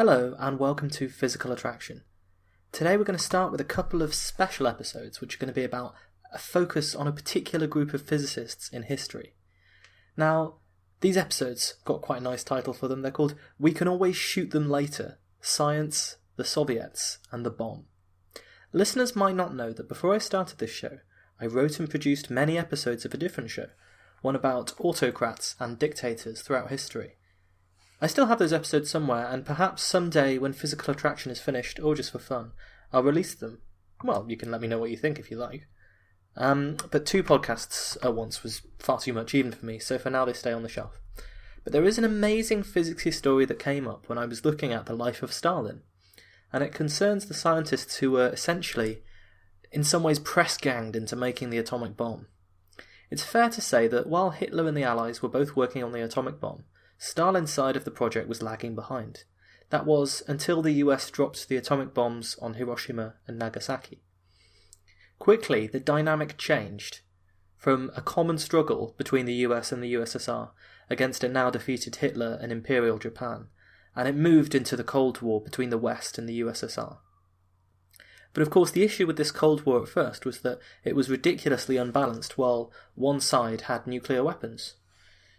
Hello and welcome to Physical Attraction. Today we're going to start with a couple of special episodes which are going to be about a focus on a particular group of physicists in history. Now, these episodes got quite a nice title for them. They're called We Can Always Shoot Them Later, Science, the Soviets and the Bomb. Listeners might not know that before I started this show, I wrote and produced many episodes of a different show, one about autocrats and dictators throughout history. I still have those episodes somewhere, and perhaps someday when Physical Attraction is finished, or just for fun, I'll release them. Well, you can let me know what you think if you like. But 2 podcasts at once was far too much even for me, so for now they stay on the shelf. But there is an amazing physicsy story that came up when I was looking at the life of Stalin, and it concerns the scientists who were essentially, in some ways, press-ganged into making the atomic bomb. It's fair to say that while Hitler and the Allies were both working on the atomic bomb, Stalin's side of the project was lagging behind. That was until the US dropped the atomic bombs on Hiroshima and Nagasaki. Quickly, the dynamic changed from a common struggle between the US and the USSR against a now defeated Hitler and Imperial Japan, and it moved into the Cold War between the West and the USSR. But of course the issue with this Cold War at first was that it was ridiculously unbalanced while one side had nuclear weapons.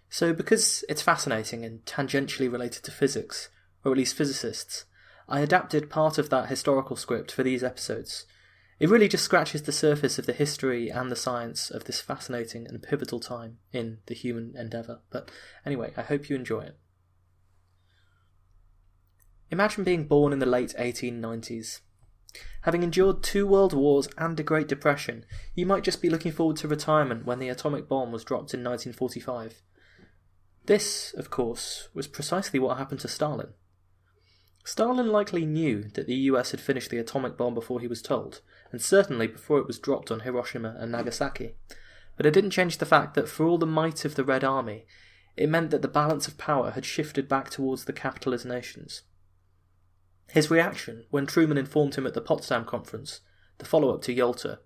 So because it's fascinating and tangentially related to physics, or at least physicists, I adapted part of that historical script for these episodes. It really just scratches the surface of the history and the science of this fascinating and pivotal time in the human endeavour. But anyway, I hope you enjoy it. Imagine being born in the late 1890s. Having endured 2 world wars and a Great Depression, you might just be looking forward to retirement when the atomic bomb was dropped in 1945. This, of course, was precisely what happened to Stalin. Stalin likely knew that the US had finished the atomic bomb before he was told, and certainly before it was dropped on Hiroshima and Nagasaki. But it didn't change the fact that for all the might of the Red Army, it meant that the balance of power had shifted back towards the capitalist nations. His reaction, when Truman informed him at the Potsdam Conference, the follow-up to Yalta,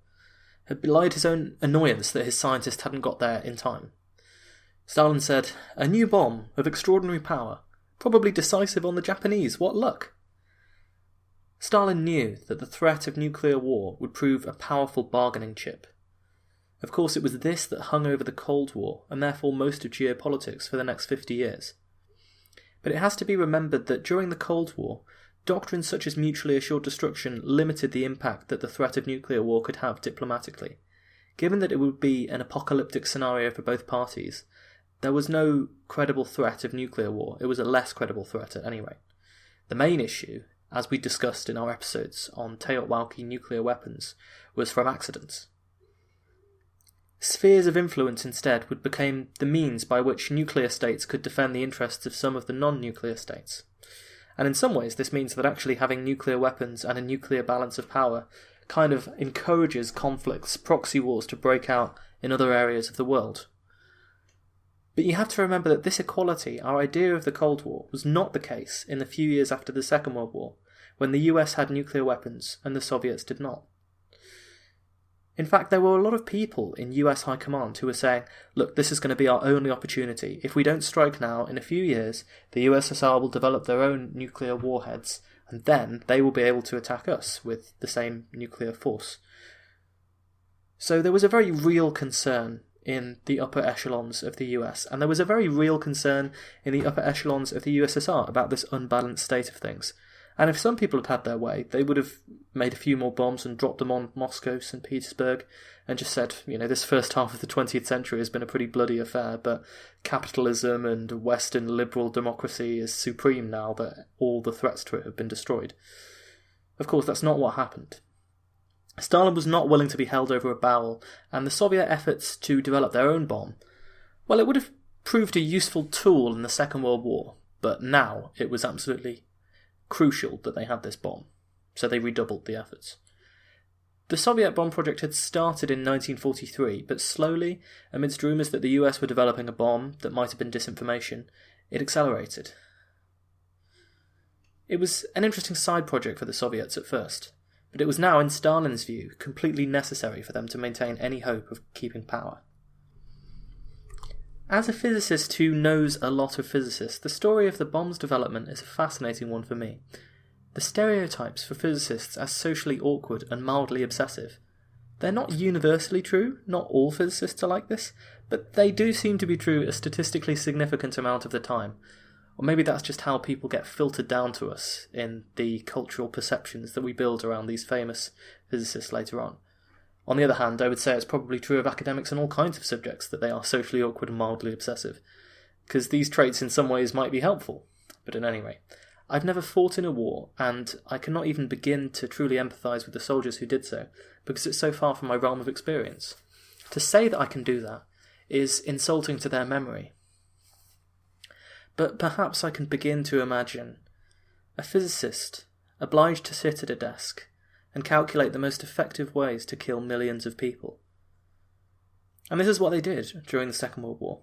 had belied his own annoyance that his scientists hadn't got there in time. Stalin said, "A new bomb of extraordinary power, probably decisive on the Japanese, what luck!" Stalin knew that the threat of nuclear war would prove a powerful bargaining chip. Of course, it was this that hung over the Cold War, and therefore most of geopolitics for the next 50 years. But it has to be remembered that during the Cold War, doctrines such as mutually assured destruction limited the impact that the threat of nuclear war could have diplomatically. Given that it would be an apocalyptic scenario for both parties, there was no credible threat of nuclear war. It was a less credible threat at any rate. The main issue, as we discussed in our episodes on Teotwalki nuclear weapons, was from accidents. Spheres of influence instead would become the means by which nuclear states could defend the interests of some of the non-nuclear states. And in some ways this means that actually having nuclear weapons and a nuclear balance of power kind of encourages conflicts, proxy wars to break out in other areas of the world. But you have to remember that this equality, our idea of the Cold War, was not the case in the few years after the Second World War, when the US had nuclear weapons and the Soviets did not. In fact, there were a lot of people in US High Command who were saying, look, this is going to be our only opportunity. If we don't strike now, in a few years, the USSR will develop their own nuclear warheads, and then they will be able to attack us with the same nuclear force. So there was a very real concern in the upper echelons of the US, and there was a very real concern in the upper echelons of the USSR about this unbalanced state of things. And if some people had had their way, they would have made a few more bombs and dropped them on Moscow, St. Petersburg, and just said, this first half of the 20th century has been a pretty bloody affair, but capitalism and Western liberal democracy is supreme now that all the threats to it have been destroyed. Of course, that's not what happened. Stalin was not willing to be held over a barrel, and the Soviet efforts to develop their own bomb, well, it would have proved a useful tool in the Second World War, but now it was absolutely crucial that they had this bomb, so they redoubled the efforts. The Soviet bomb project had started in 1943, but slowly, amidst rumours that the US were developing a bomb that might have been disinformation, it accelerated. It was an interesting side project for the Soviets at first, but it was now, in Stalin's view, completely necessary for them to maintain any hope of keeping power. As a physicist who knows a lot of physicists, the story of the bomb's development is a fascinating one for me. The stereotypes for physicists as socially awkward and mildly obsessive, they're not universally true, not all physicists are like this, but they do seem to be true a statistically significant amount of the time. Or maybe that's just how people get filtered down to us in the cultural perceptions that we build around these famous physicists later on. On the other hand, I would say it's probably true of academics in all kinds of subjects that they are socially awkward and mildly obsessive, because these traits in some ways might be helpful. But at any rate, I've never fought in a war, and I cannot even begin to truly empathise with the soldiers who did so, because it's so far from my realm of experience. To say that I can do that is insulting to their memory. But perhaps I can begin to imagine a physicist obliged to sit at a desk and calculate the most effective ways to kill millions of people. And this is what they did during the Second World War.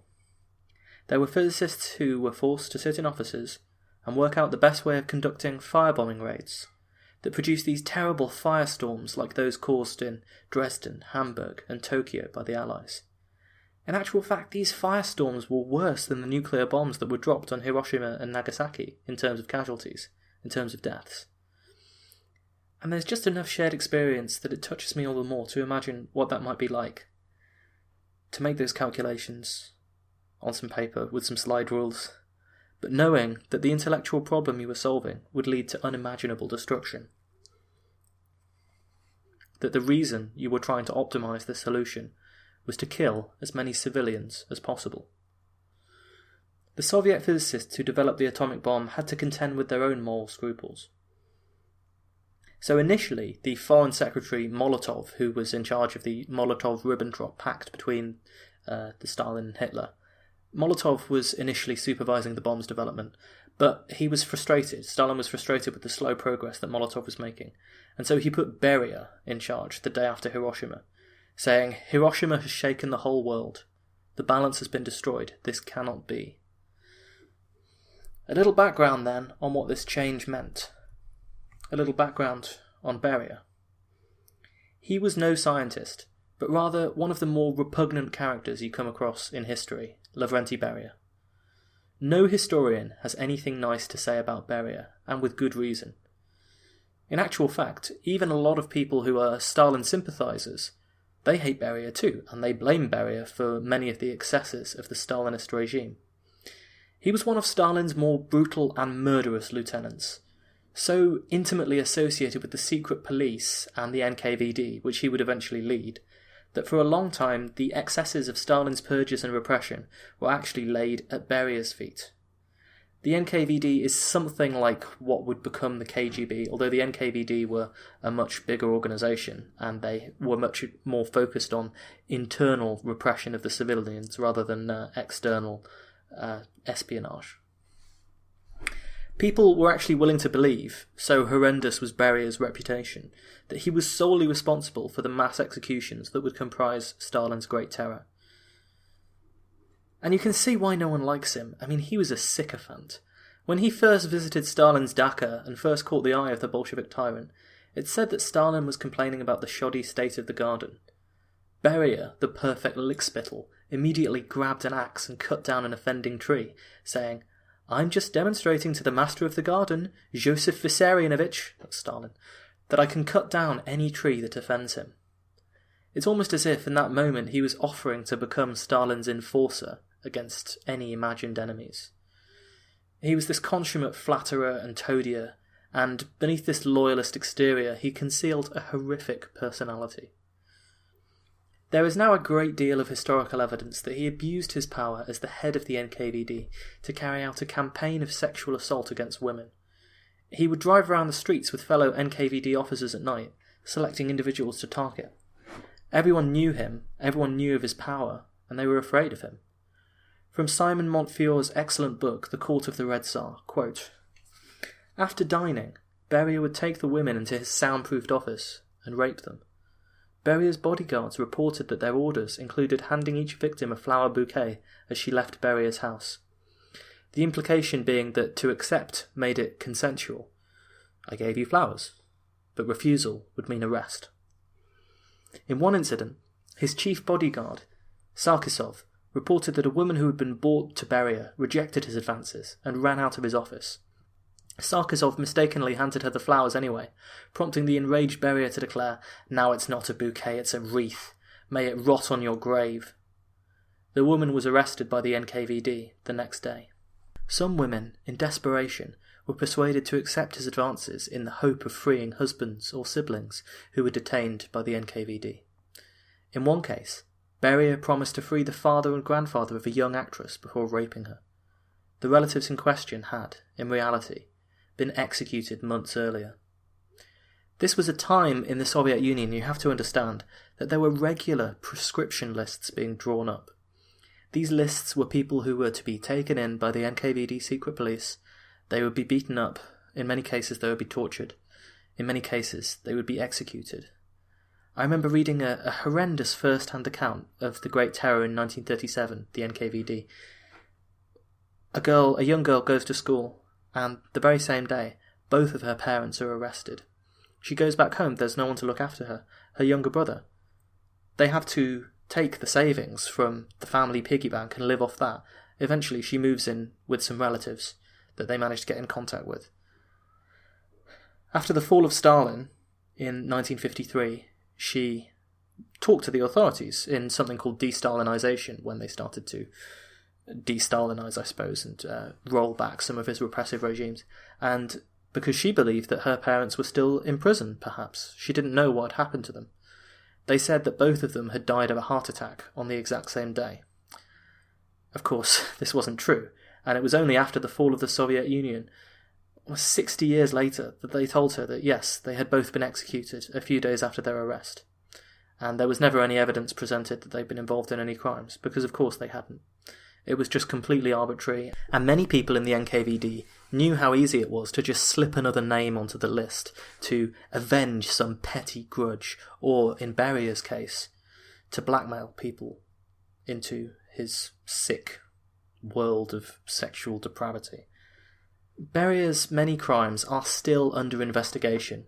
There were physicists who were forced to sit in offices and work out the best way of conducting firebombing raids that produced these terrible firestorms like those caused in Dresden, Hamburg and Tokyo by the Allies. In actual fact, these firestorms were worse than the nuclear bombs that were dropped on Hiroshima and Nagasaki in terms of casualties, in terms of deaths. And there's just enough shared experience that it touches me all the more to imagine what that might be like. To make those calculations on some paper with some slide rules, but knowing that the intellectual problem you were solving would lead to unimaginable destruction. That the reason you were trying to optimize the solution was to kill as many civilians as possible. The Soviet physicists who developed the atomic bomb had to contend with their own moral scruples. So initially, the Foreign Secretary Molotov, who was in charge of the Molotov-Ribbentrop Pact between Stalin and Hitler, Molotov was initially supervising the bomb's development, but he was frustrated. Stalin was frustrated with the slow progress that Molotov was making, and so he put Beria in charge the day after Hiroshima, saying, "Hiroshima has shaken the whole world. The balance has been destroyed. This cannot be." A little background then on what this change meant. A little background on Beria. He was no scientist, but rather one of the more repugnant characters you come across in history, Lavrenti Beria. No historian has anything nice to say about Beria, and with good reason. In actual fact, even a lot of people who are Stalin sympathisers, they hate Beria too, and they blame Beria for many of the excesses of the Stalinist regime. He was one of Stalin's more brutal and murderous lieutenants, so intimately associated with the secret police and the NKVD, which he would eventually lead, that for a long time the excesses of Stalin's purges and repression were actually laid at Beria's feet. The NKVD is something like what would become the KGB, although the NKVD were a much bigger organisation, and they were much more focused on internal repression of the civilians rather than external espionage. People were actually willing to believe, so horrendous was Beria's reputation, that he was solely responsible for the mass executions that would comprise Stalin's Great Terror. And you can see why no one likes him. I mean, he was a sycophant. When he first visited Stalin's dacha and first caught the eye of the Bolshevik tyrant, it said that Stalin was complaining about the shoddy state of the garden. Beria, the perfect lickspittle, immediately grabbed an axe and cut down an offending tree, saying, "I'm just demonstrating to the master of the garden, Joseph Vissarionovich," that's Stalin, "that I can cut down any tree that offends him." It's almost as if in that moment he was offering to become Stalin's enforcer against any imagined enemies. He was this consummate flatterer and toadier, and beneath this loyalist exterior he concealed a horrific personality. There is now a great deal of historical evidence that he abused his power as the head of the NKVD to carry out a campaign of sexual assault against women. He would drive around the streets with fellow NKVD officers at night, selecting individuals to target. Everyone knew him, everyone knew of his power, and they were afraid of him. From Simon Montfiore's excellent book, The Court of the Red Tsar, quote, "After dining, Beria would take the women into his soundproofed office and rape them. Beria's bodyguards reported that their orders included handing each victim a flower bouquet as she left Beria's house. The implication being that to accept made it consensual. I gave you flowers, but refusal would mean arrest." In one incident, his chief bodyguard, Sarkisov, reported that a woman who had been brought to Beria rejected his advances and ran out of his office. Sarkisov mistakenly handed her the flowers anyway, prompting the enraged Beria to declare, "Now it's not a bouquet, it's a wreath. May it rot on your grave." The woman was arrested by the NKVD the next day. Some women, in desperation, were persuaded to accept his advances in the hope of freeing husbands or siblings who were detained by the NKVD. In one case, Beria promised to free the father and grandfather of a young actress before raping her. The relatives in question had, in reality, been executed months earlier. This was a time in the Soviet Union, you have to understand, that there were regular prescription lists being drawn up. These lists were people who were to be taken in by the NKVD secret police. They would be beaten up. In many cases, they would be tortured. In many cases, they would be executed. I remember reading a horrendous first-hand account of the Great Terror in 1937, the NKVD. A young girl goes to school, and the very same day, both of her parents are arrested. She goes back home, there's no one to look after her. Her younger brother. They have to take the savings from the family piggy bank and live off that. Eventually she moves in with some relatives that they manage to get in contact with. After the fall of Stalin in 1953, she talked to the authorities in something called de-Stalinization, when they started to de-Stalinize, I suppose, and roll back some of his repressive regimes. And because she believed that her parents were still in prison, perhaps. She didn't know what had happened to them. They said that both of them had died of a heart attack on the exact same day. Of course, this wasn't true, and it was only after the fall of the Soviet Union, 60 years later, that they told her that yes, they had both been executed a few days after their arrest. And there was never any evidence presented that they'd been involved in any crimes, because of course they hadn't. It was just completely arbitrary, and many people in the NKVD knew how easy it was to just slip another name onto the list, to avenge some petty grudge, or, in Beria's case, to blackmail people into his sick world of sexual depravity. Beria's many crimes are still under investigation,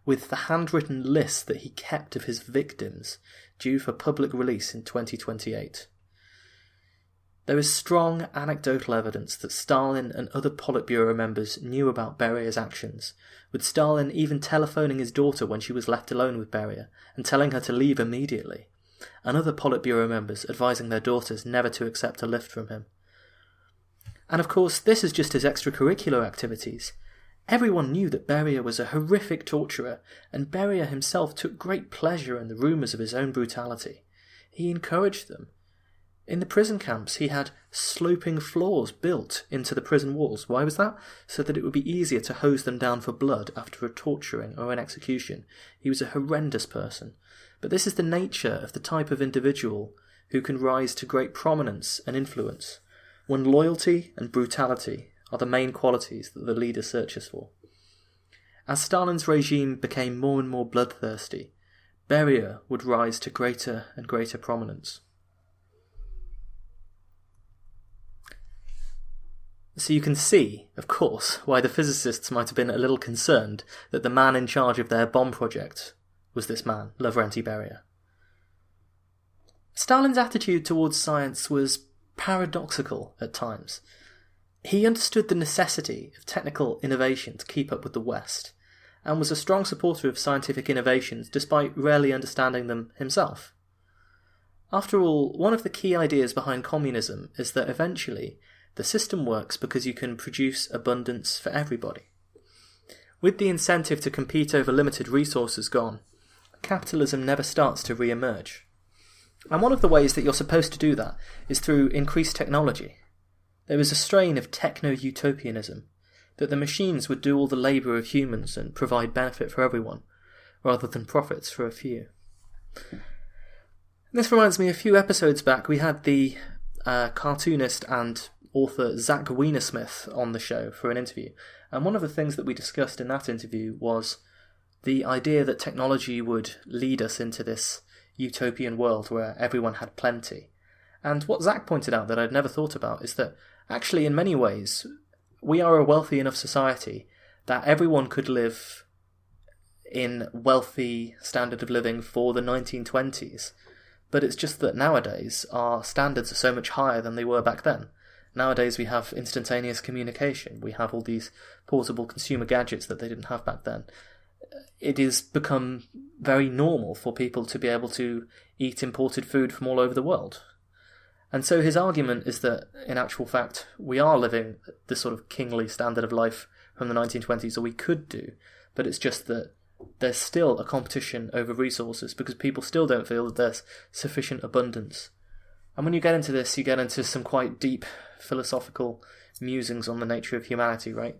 with the handwritten list that he kept of his victims due for public release in 2028. There is strong anecdotal evidence that Stalin and other Politburo members knew about Beria's actions, with Stalin even telephoning his daughter when she was left alone with Beria and telling her to leave immediately, and other Politburo members advising their daughters never to accept a lift from him. And of course, this is just his extracurricular activities. Everyone knew that Beria was a horrific torturer, and Beria himself took great pleasure in the rumours of his own brutality. He encouraged them. In the prison camps, he had sloping floors built into the prison walls. Why was that? So that it would be easier to hose them down for blood after a torturing or an execution. He was a horrendous person. But this is the nature of the type of individual who can rise to great prominence and influence, when loyalty and brutality are the main qualities that the leader searches for. As Stalin's regime became more and more bloodthirsty, Beria would rise to greater and greater prominence. So you can see, of course, why the physicists might have been a little concerned that the man in charge of their bomb project was this man, Lavrenti Beria. Stalin's attitude towards science was paradoxical at times. He understood the necessity of technical innovation to keep up with the West, and was a strong supporter of scientific innovations despite rarely understanding them himself. After all, one of the key ideas behind communism is that eventually the system works because you can produce abundance for everybody. With the incentive to compete over limited resources gone, capitalism never starts to re-emerge. And one of the ways that you're supposed to do that is through increased technology. There is a strain of techno-utopianism, that the machines would do all the labour of humans and provide benefit for everyone, rather than profits for a few. This reminds me, a few episodes back we had the cartoonist and author Zach Wienersmith on the show for an interview, and one of the things that we discussed in that interview was the idea that technology would lead us into this utopian world where everyone had plenty. And what Zach pointed out that I'd never thought about is that actually in many ways we are a wealthy enough society that everyone could live in wealthy standard of living for the 1920s, But it's just that nowadays our standards are so much higher than they were back then. Nowadays we have instantaneous communication. We have all these portable consumer gadgets that they didn't have back then. It has become very normal for people to be able to eat imported food from all over the world. And so his argument is that, in actual fact, we are living this sort of kingly standard of life from the 1920s, or we could do, but it's just that there's still a competition over resources because people still don't feel that there's sufficient abundance. And when you get into this, you get into some quite deep philosophical musings on the nature of humanity, right?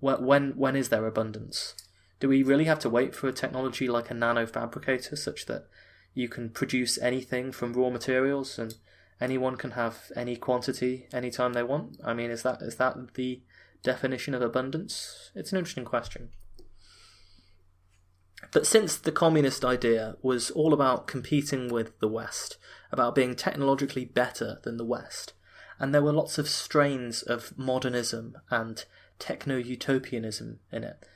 When is there abundance? Do we really have to wait for a technology like a nanofabricator such that you can produce anything from raw materials and anyone can have any quantity anytime they want? I mean, is that the definition of abundance? It's an interesting question. But since the communist idea was all about competing with the West, about being technologically better than the West, and there were lots of strains of modernism and techno-utopianism in it,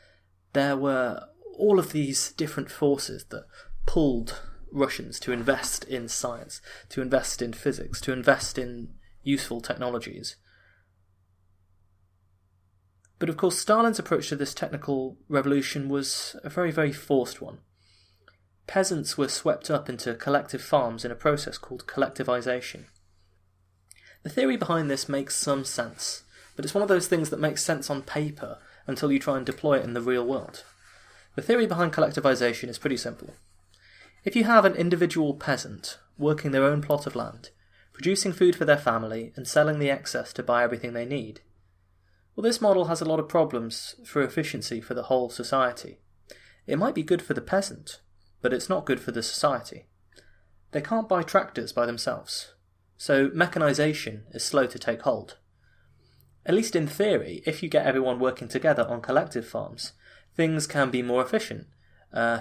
there were all of these different forces that pulled Russians to invest in science, to invest in physics, to invest in useful technologies. But of course, Stalin's approach to this technical revolution was a very, very forced one. Peasants were swept up into collective farms in a process called collectivization. The theory behind this makes some sense, but it's one of those things that makes sense on paper until you try and deploy it in the real world. The theory behind collectivization is pretty simple. If you have an individual peasant working their own plot of land, producing food for their family and selling the excess to buy everything they need, well, this model has a lot of problems for efficiency for the whole society. It might be good for the peasant, but it's not good for the society. They can't buy tractors by themselves, so mechanization is slow to take hold. At least in theory, if you get everyone working together on collective farms, things can be more efficient,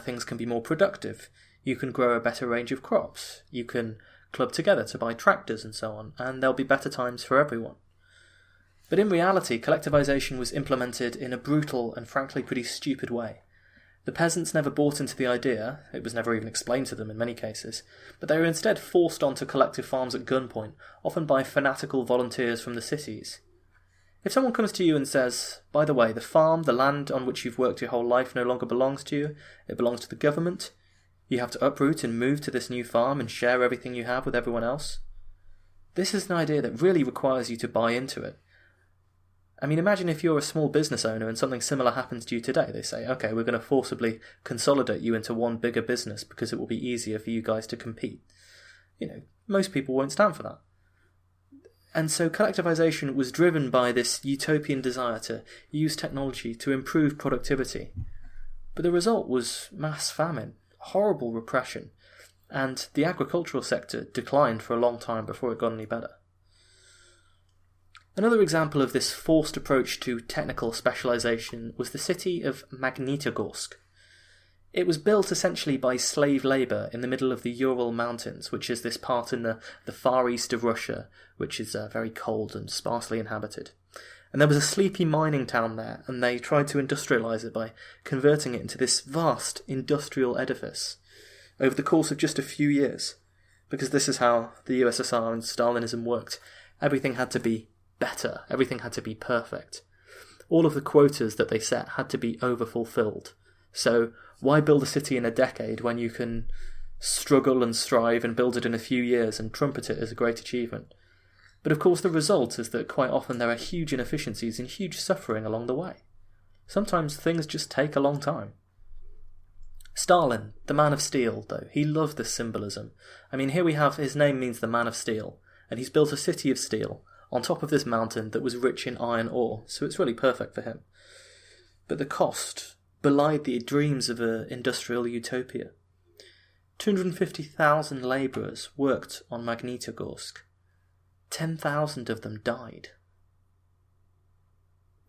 things can be more productive, you can grow a better range of crops, you can club together to buy tractors and so on, and there'll be better times for everyone. But in reality, collectivization was implemented in a brutal and frankly pretty stupid way. The peasants never bought into the idea, it was never even explained to them in many cases, but they were instead forced onto collective farms at gunpoint, often by fanatical volunteers from the cities. If someone comes to you and says, by the way, the farm, the land on which you've worked your whole life no longer belongs to you, it belongs to the government, you have to uproot and move to this new farm and share everything you have with everyone else, this is an idea that really requires you to buy into it. I mean, imagine if you're a small business owner and something similar happens to you today. They say, okay, we're going to forcibly consolidate you into one bigger business because it will be easier for you guys to compete. Most people won't stand for that. And so collectivization was driven by this utopian desire to use technology to improve productivity. But the result was mass famine, horrible repression, and the agricultural sector declined for a long time before it got any better. Another example of this forced approach to technical specialization was the city of Magnitogorsk. It was built essentially by slave labour in the middle of the Ural Mountains, which is this part in the far east of Russia, which is very cold and sparsely inhabited. And there was a sleepy mining town there, and they tried to industrialise it by converting it into this vast industrial edifice over the course of just a few years, because this is how the USSR and Stalinism worked. Everything had to be better, everything had to be perfect. All of the quotas that they set had to be over-fulfilled. So why build a city in a decade when you can struggle and strive and build it in a few years and trumpet it as a great achievement? But of course the result is that quite often there are huge inefficiencies and huge suffering along the way. Sometimes things just take a long time. Stalin, the man of steel, though, he loved this symbolism. I mean, here we have, his name means the man of steel, and he's built a city of steel on top of this mountain that was rich in iron ore, so it's really perfect for him. But the cost belied the dreams of an industrial utopia. 250,000 labourers worked on Magnitogorsk. 10,000 of them died.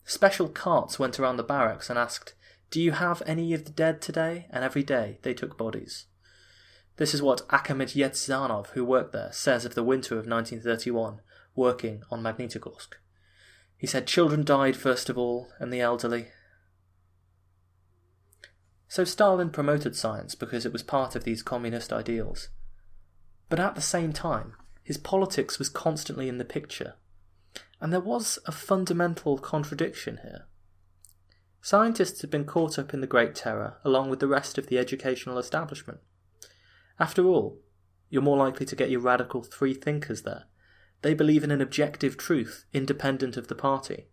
Special carts went around the barracks and asked, "Do you have any of the dead today?" And every day they took bodies. This is what Akhmet Yetzanov, who worked there, says of the winter of 1931, working on Magnitogorsk. He said children died first of all, and the elderly. So Stalin promoted science because it was part of these communist ideals. But at the same time, his politics was constantly in the picture, and there was a fundamental contradiction here. Scientists had been caught up in the Great Terror along with the rest of the educational establishment. After all, you're more likely to get your radical free thinkers there. They believe in an objective truth independent of the party.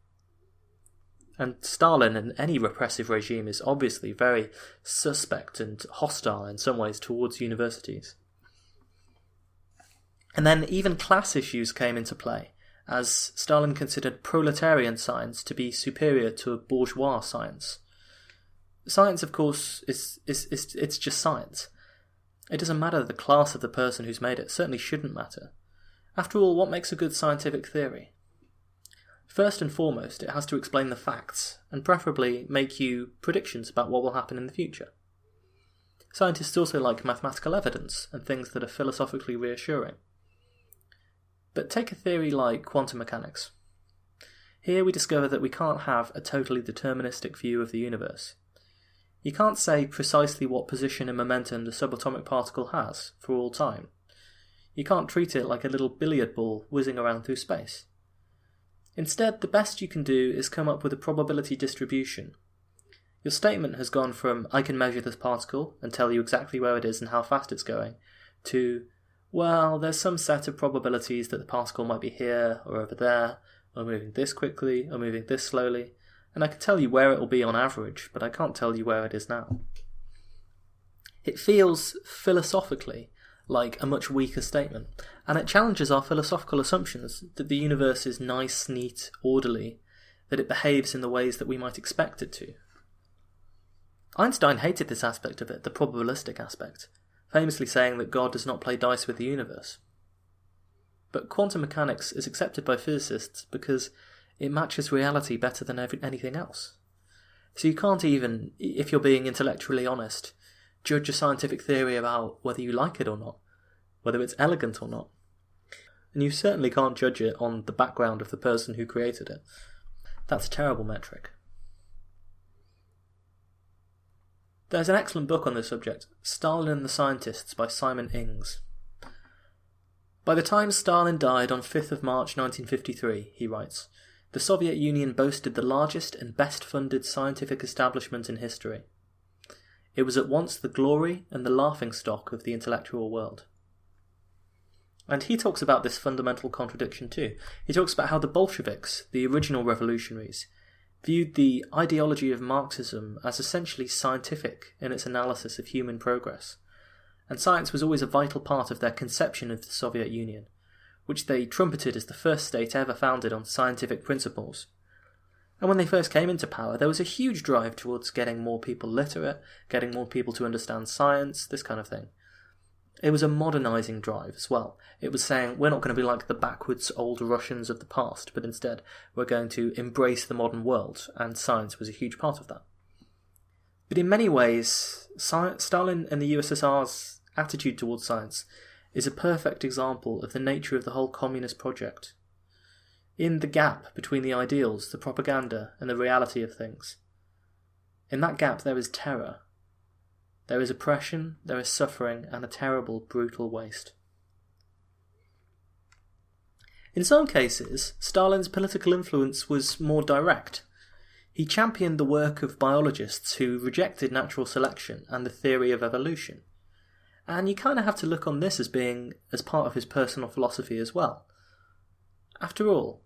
And Stalin and any repressive regime is obviously very suspect and hostile in some ways towards universities. And then even class issues came into play, as Stalin considered proletarian science to be superior to bourgeois science. Science, of course, it's just science. It doesn't matter the class of the person who's made it, certainly shouldn't matter. After all, what makes a good scientific theory? First and foremost, it has to explain the facts, and preferably make you predictions about what will happen in the future. Scientists also like mathematical evidence and things that are philosophically reassuring. But take a theory like quantum mechanics. Here we discover that we can't have a totally deterministic view of the universe. You can't say precisely what position and momentum the subatomic particle has for all time. You can't treat it like a little billiard ball whizzing around through space. Instead, the best you can do is come up with a probability distribution. Your statement has gone from, I can measure this particle and tell you exactly where it is and how fast it's going, to, well, there's some set of probabilities that the particle might be here or over there, or moving this quickly, or moving this slowly, and I can tell you where it will be on average, but I can't tell you where it is now. It feels, philosophically, like a much weaker statement, and it challenges our philosophical assumptions that the universe is nice, neat, orderly, that it behaves in the ways that we might expect it to. Einstein hated this aspect of it, the probabilistic aspect, famously saying that God does not play dice with the universe. But quantum mechanics is accepted by physicists because it matches reality better than anything else. So you can't even, if you're being intellectually honest, judge a scientific theory about whether you like it or not, whether it's elegant or not. And you certainly can't judge it on the background of the person who created it. That's a terrible metric. There's an excellent book on this subject, Stalin and the Scientists by Simon Ings. By the time Stalin died on 5th of March 1953, he writes, the Soviet Union boasted the largest and best-funded scientific establishment in history. It was at once the glory and the laughingstock of the intellectual world. And he talks about this fundamental contradiction too. He talks about how the Bolsheviks, the original revolutionaries, viewed the ideology of Marxism as essentially scientific in its analysis of human progress, and science was always a vital part of their conception of the Soviet Union, which they trumpeted as the first state ever founded on scientific principles. And when they first came into power, there was a huge drive towards getting more people literate, getting more people to understand science, this kind of thing. It was a modernising drive as well. It was saying, we're not going to be like the backwards old Russians of the past, but instead we're going to embrace the modern world, and science was a huge part of that. But in many ways, Stalin and the USSR's attitude towards science is a perfect example of the nature of the whole communist project. In the gap between the ideals, the propaganda, and the reality of things. In that gap there is terror. There is oppression, there is suffering, and a terrible, brutal waste. In some cases, Stalin's political influence was more direct. He championed the work of biologists who rejected natural selection and the theory of evolution. And you kind of have to look on this as being as part of his personal philosophy as well. After all,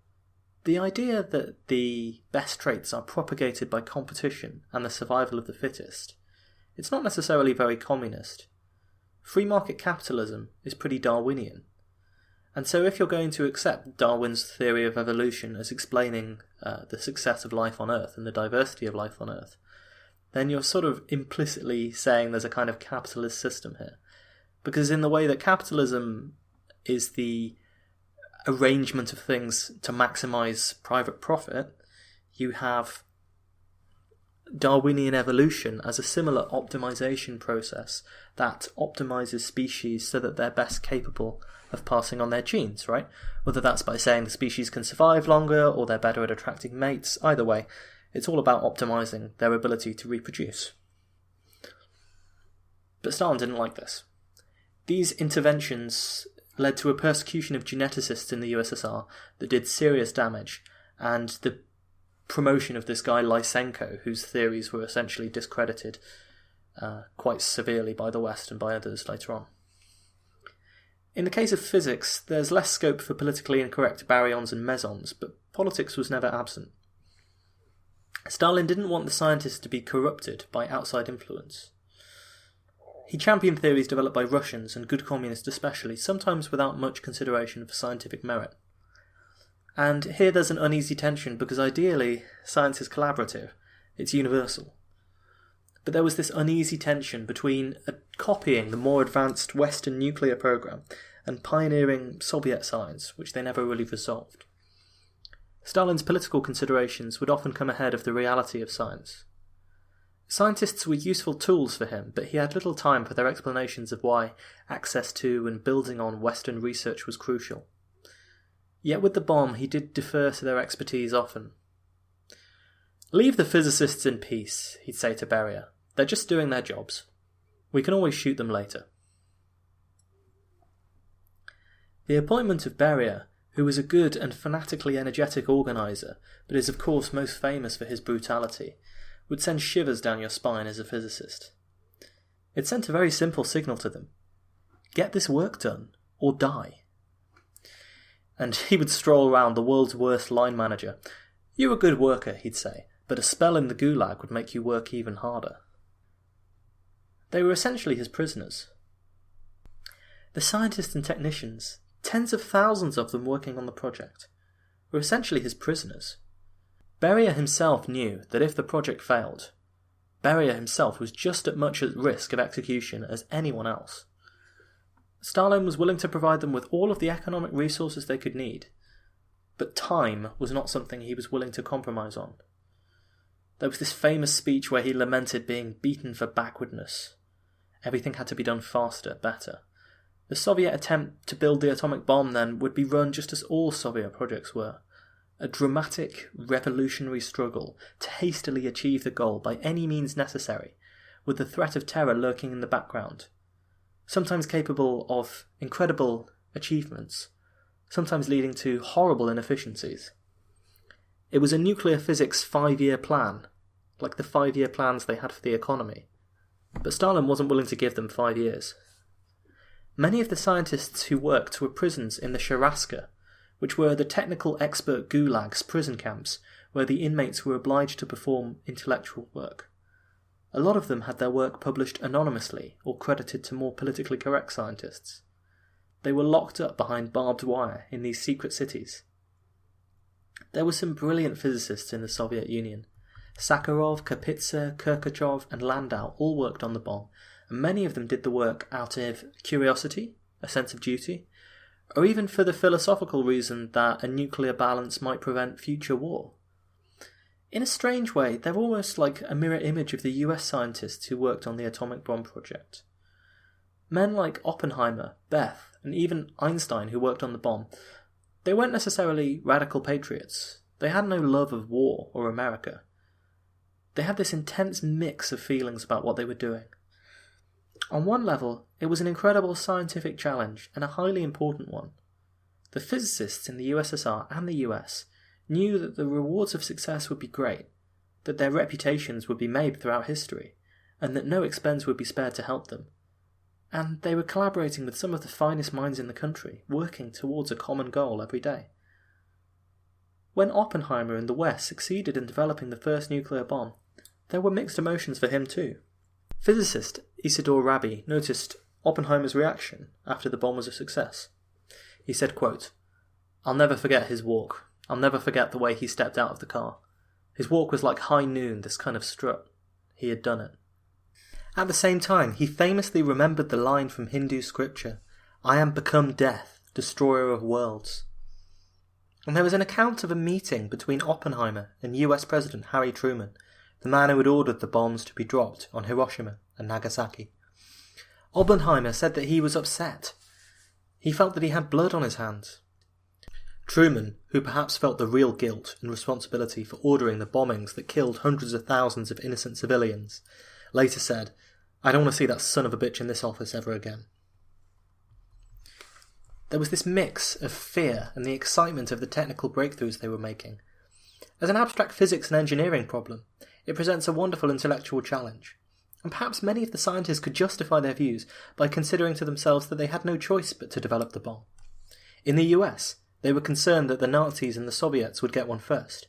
the idea that the best traits are propagated by competition and the survival of the fittest, it's not necessarily very communist. Free market capitalism is pretty Darwinian. And so if you're going to accept Darwin's theory of evolution as explaining the success of life on Earth and the diversity of life on Earth, then you're sort of implicitly saying there's a kind of capitalist system here. Because in the way that capitalism is the arrangement of things to maximise private profit, you have Darwinian evolution as a similar optimization process that optimizes species so that they're best capable of passing on their genes, right? Whether that's by saying the species can survive longer or they're better at attracting mates, either way, it's all about optimizing their ability to reproduce. But Stalin didn't like this. These interventions led to a persecution of geneticists in the USSR that did serious damage, and the promotion of this guy Lysenko, whose theories were essentially discredited quite severely by the West and by others later on. In the case of physics, there's less scope for politically incorrect baryons and mesons, but politics was never absent. Stalin didn't want the scientists to be corrupted by outside influence. He championed theories developed by Russians and good communists especially, sometimes without much consideration for scientific merit. And here there's an uneasy tension because ideally science is collaborative, it's universal. But there was this uneasy tension between copying the more advanced Western nuclear program and pioneering Soviet science, which they never really resolved. Stalin's political considerations would often come ahead of the reality of science. Scientists were useful tools for him, but he had little time for their explanations of why access to and building on Western research was crucial. Yet with the bomb, he did defer to their expertise often. "Leave the physicists in peace," he'd say to Beria. "They're just doing their jobs. We can always shoot them later." The appointment of Beria, who was a good and fanatically energetic organiser, but is of course most famous for his brutality, would send shivers down your spine as a physicist. It sent a very simple signal to them. Get this work done, or die. And he would stroll around the world's worst line manager. "You're a good worker," he'd say, "but a spell in the gulag would make you work even harder." They were essentially his prisoners. The scientists and technicians, tens of thousands of them working on the project, were essentially his prisoners. Beria himself knew that if the project failed, Beria himself was just as much at risk of execution as anyone else. Stalin was willing to provide them with all of the economic resources they could need, but time was not something he was willing to compromise on. There was this famous speech where he lamented being beaten for backwardness. Everything had to be done faster, better. The Soviet attempt to build the atomic bomb then would be run just as all Soviet projects were. A dramatic, revolutionary struggle to hastily achieve the goal by any means necessary, with the threat of terror lurking in the background, sometimes capable of incredible achievements, sometimes leading to horrible inefficiencies. It was a nuclear physics 5-year plan, like the 5-year plans they had for the economy, but Stalin wasn't willing to give them 5 years. Many of the scientists who worked were prisoned in the Sharaska, which were the technical expert gulags, prison camps, where the inmates were obliged to perform intellectual work. A lot of them had their work published anonymously or credited to more politically correct scientists. They were locked up behind barbed wire in these secret cities. There were some brilliant physicists in the Soviet Union. Sakharov, Kapitsa, Kirchhoff, and Landau all worked on the bomb, and many of them did the work out of curiosity, a sense of duty, or even for the philosophical reason that a nuclear balance might prevent future war. In a strange way, they're almost like a mirror image of the US scientists who worked on the atomic bomb project. Men like Oppenheimer, Beth, and even Einstein who worked on the bomb, they weren't necessarily radical patriots. They had no love of war or America. They had this intense mix of feelings about what they were doing. On one level, it was an incredible scientific challenge and a highly important one. The physicists in the USSR and the US knew that the rewards of success would be great, that their reputations would be made throughout history, and that no expense would be spared to help them. And they were collaborating with some of the finest minds in the country, working towards a common goal every day. When Oppenheimer in the West succeeded in developing the first nuclear bomb, there were mixed emotions for him too. Physicist Isidore Rabi noticed Oppenheimer's reaction after the bomb was a success. He said, quote, "I'll never forget his walk. I'll never forget the way he stepped out of the car. His walk was like high noon, this kind of strut. He had done it." At the same time, he famously remembered the line from Hindu scripture, "I am become death, destroyer of worlds." And there was an account of a meeting between Oppenheimer and US President Harry Truman, the man who had ordered the bombs to be dropped on Hiroshima and Nagasaki. Oppenheimer said that he was upset. He felt that he had blood on his hands. Truman, who perhaps felt the real guilt and responsibility for ordering the bombings that killed hundreds of thousands of innocent civilians, later said, "I don't want to see that son of a bitch in this office ever again." There was this mix of fear and the excitement of the technical breakthroughs they were making. As an abstract physics and engineering problem, it presents a wonderful intellectual challenge, and perhaps many of the scientists could justify their views by considering to themselves that they had no choice but to develop the bomb. In the US, they were concerned that the Nazis and the Soviets would get one first.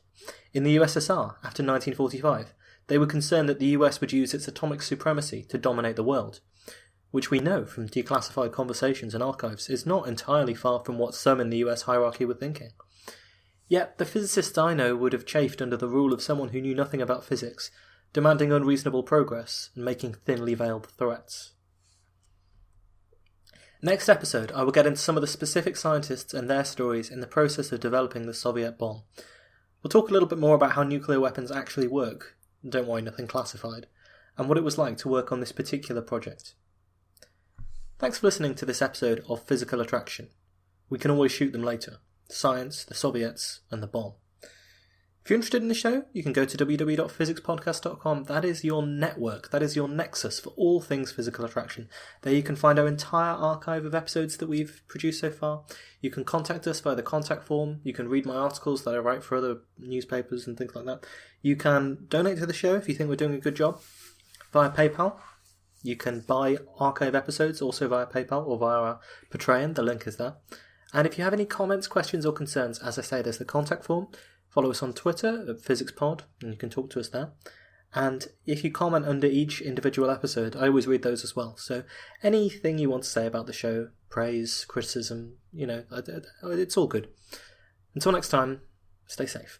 In the USSR, after 1945, they were concerned that the US would use its atomic supremacy to dominate the world, which we know from declassified conversations and archives is not entirely far from what some in the US hierarchy were thinking. Yet the physicists I know would have chafed under the rule of someone who knew nothing about physics, demanding unreasonable progress and making thinly veiled threats. Next episode, I will get into some of the specific scientists and their stories in the process of developing the Soviet bomb. We'll talk a little bit more about how nuclear weapons actually work, don't worry, nothing classified, and what it was like to work on this particular project. Thanks for listening to this episode of Physical Attraction. We can always shoot them later. Science, the Soviets, and the bomb. If you're interested in the show, you can go to www.physicspodcast.com. That is your network, that is your nexus for all things physical attraction. There you can find our entire archive of episodes that we've produced so far. You can contact us via the contact form. You can read my articles that I write for other newspapers and things like that. You can donate to the show if you think we're doing a good job via PayPal. You can buy archive episodes also via PayPal or via our Patreon. The link is there. And if you have any comments, questions or concerns, as I say, there's the contact form. Follow us on Twitter at PhysicsPod, and you can talk to us there. And if you comment under each individual episode, I always read those as well. So anything you want to say about the show, praise, criticism, it's all good. Until next time, stay safe.